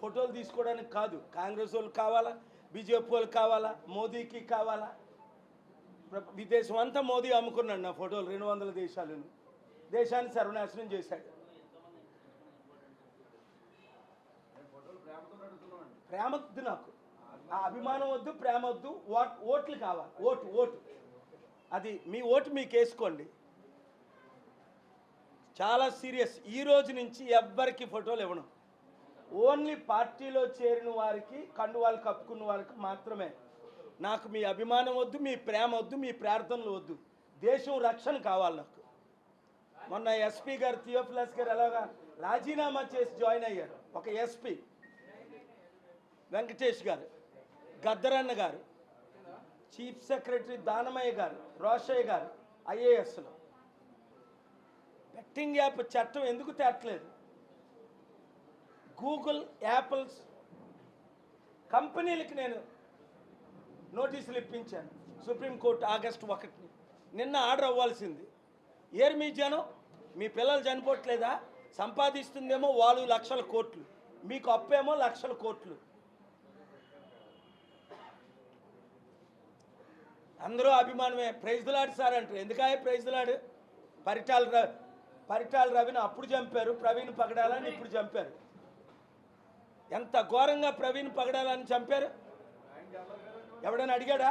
ఫోటోలు తీసుకోవడానికి కాదు, కాంగ్రెస్ వాళ్ళు కావాలా, బీజేపీ వాళ్ళు కావాలా, మోదీకి కావాలా. విదేశం అంతా మోదీ అమ్ముకున్నాడు నా ఫోటోలు 200 దేశాలను. దేశాన్ని సర్వనాశనం చేశాడు. ప్రేమ వద్దు నాకు, ఆ అభిమానం వద్దు, ప్రేమ వద్దు, ఓట్లు కావాలి. ఓటు అది మీ ఓటు మీకు వేసుకోండి. చాలా సీరియస్. ఈ రోజు నుంచి ఎవ్వరికి ఫోటోలు ఇవ్వను. ఓన్లీ పార్టీలో చేరిన వారికి, కండువాలు కప్పుకున్న వారికి మాత్రమే. నాకు మీ అభిమానం వద్దు, మీ ప్రేమ వద్దు, మీ ప్రార్థనలు వద్దు. దేశం రక్షణ కావాలి నాకు. మొన్న ఎస్పీ గారు థియోఫిలస్ గారు ఎలాగా రాజీనామా చేసి జాయిన్ అయ్యారు. ఒక ఎస్పీ వెంకటేష్ గారు, గద్దరన్న గారు, చీఫ్ సెక్రటరీ దానమయ్య గారు, రోషయ్య గారు ఐఏఎస్లో. బెట్టింగ్ యాప్ చట్టం ఎందుకు తేట్లేదు? గూగుల్, యాపిల్స్ కంపెనీలకి నేను నోటీసులు ఇప్పించాను. సుప్రీంకోర్టు ఆగస్టు 1 నిన్న ఆర్డర్ అవ్వాల్సింది. ఏరు మీ జనం, మీ పిల్లలు చనిపోవట్లేదా? సంపాదిస్తుందేమో వాళ్ళు లక్షల కోట్లు, మీకు అప్పేమో లక్షల కోట్లు. అందరూ అభిమానమే. ప్రైజ్లాడు సార్ అంటారు. ఎందుకాయ ప్రైజ్లాడు? పరిటాల రవిని అప్పుడు చంపారు, ప్రవీణ్ పగడాలని ఇప్పుడు చంపారు. ఎంత ఘోరంగా ప్రవీణ్ పగడాలని చంపారు? ఎవడైనా అడిగాడా?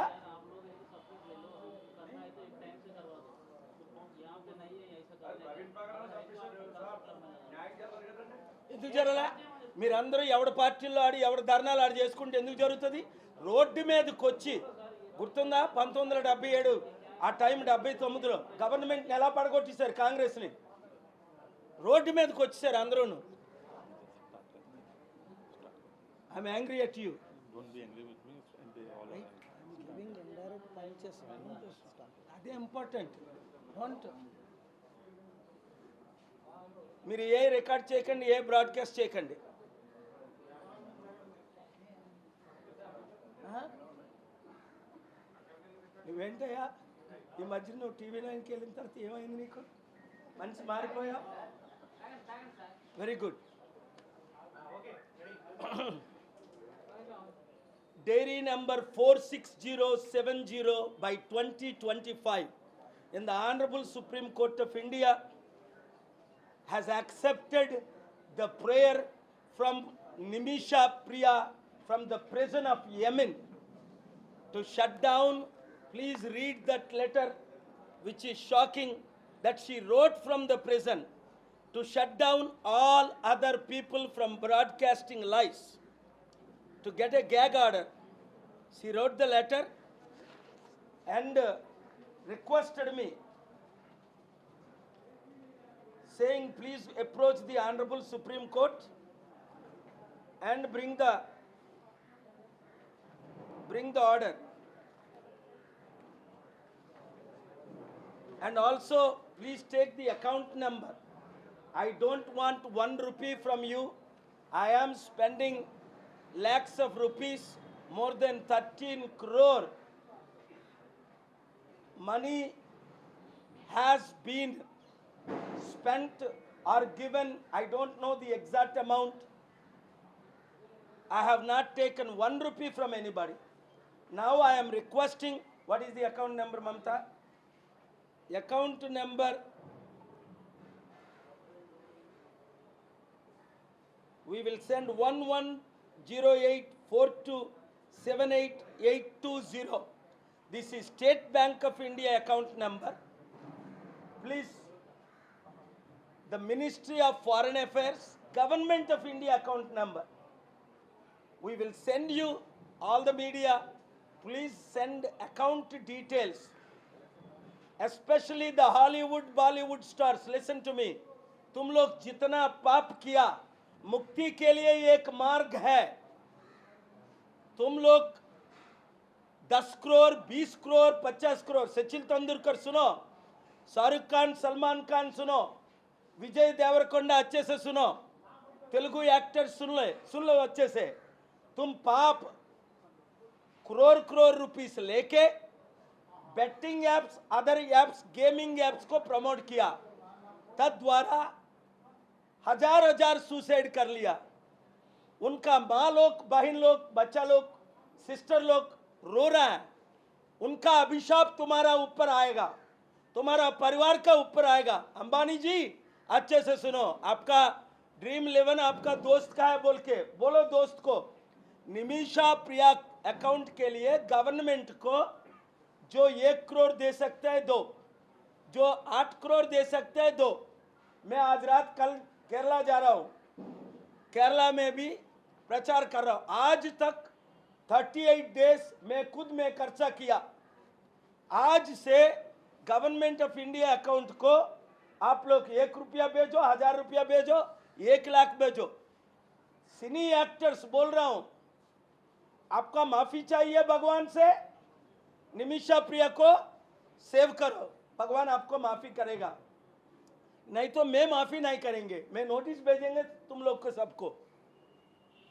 ఎందుకు జరగలే? మీరందరూ ఎవడ పార్టీల్లో ఆడి ఎవడ ధర్నాలు ఆడి చేసుకుంటే ఎందుకు జరుగుతుంది? రోడ్డు మీదకి వచ్చి, గుర్తుందా 1977 ఆ టైం 79లో గవర్నమెంట్ని ఎలా పడగొట్టేశారు? కాంగ్రెస్ని రోడ్డు మీదకి వచ్చేసారు అందరూను. I'm angry at you. అదే ఇంపార్టెంట్. మీరు ఏ రికార్డ్ చేయకండి, ఏ బ్రాడ్కాస్ట్ చేయకండి. నువ్వేంటయ్యా ఈ మధ్య నువ్వు టీవీ 9కి వెళ్ళిన తర్వాత ఏమైంది నీకు? మనిషి మారిపోయా. Very good. Dairy number 46070 by 2025 in the Honorable Supreme Court of India has accepted the prayer from Nimisha Priya from the prison of Yemen to shut down. Please read that letter, which is shocking, that she wrote from the prison to shut down all other people from broadcasting lies. To get a gag order, she wrote the letter and requested me, saying, please approach the Honorable Supreme Court and bring the order. And also, please take the account number. I don't want 1 rupee from you. I am spending lakhs of rupees, more than 13 crore. Money has been spent or given. I don't know the exact amount. I have not taken 1 rupee from anybody. Now I am requesting, what is the account number, Mamta? Account number, we will send 110842788820. This is State Bank of India account number. Please, the Ministry of Foreign Affairs, Government of India account number. We will send you, all the media, please send account details. Especially the Hollywood, Bollywood stars, listen to me. तुम लोग जितना पाप किया, मुक्ति के लिए एक मार्ग है. तुम लोग 10 करोड़, 20 करोड़, 50 करोड़, सचिन तेंदुलकर सुनो, शाहरुख खान, सलमान खान सुनो, विजय देवरकोंडा अच्छे से सुनो, तेलुगु एक्टर सुन लो अच्छे से. तुम पाप करोड़ रुपीस लेके betting apps, other apps, gaming apps को प्रमोट किया, तद्वारा हजार सुसाइड कर लिया. उनका माँ लोग, बहन लोग, बच्चा लोग, सिस्टर लोग रो रहा है। उनका अभिशाप तुम्हारा ऊपर आएगा, तुम्हारा परिवार का ऊपर आएगा। अंबानी जी अच्छे से सुनो, आपका ड्रीम 11 आपका दोस्त का है बोल के बोलो दोस्त को, निमिषा प्रिया अकाउंट के लिए गवर्नमेंट को जो 1 करोड़ दे सकते हैं दो, जो 8 करोड़ दे सकते हैं दो। मैं आज रात कल केरला जा रहा हूं, केरला में भी प्रचार कर रहा हूं। आज तक 38 डेज में खुद में खर्चा किया। आज से गवर्नमेंट ऑफ इंडिया अकाउंट को आप लोग 1 रुपया भेजो, 1000 रुपया भेजो, 1 लाख भेजो। सिनी एक्टर्स बोल रहा हूं, आपका माफी चाहिए भगवान से, निमिषा प्रिया को सेव करो, भगवान आपको माफी करेगा। नहीं तो मैं माफी नहीं करेंगे, मैं नोटिस भेजेंगे तुम लोग को सबको।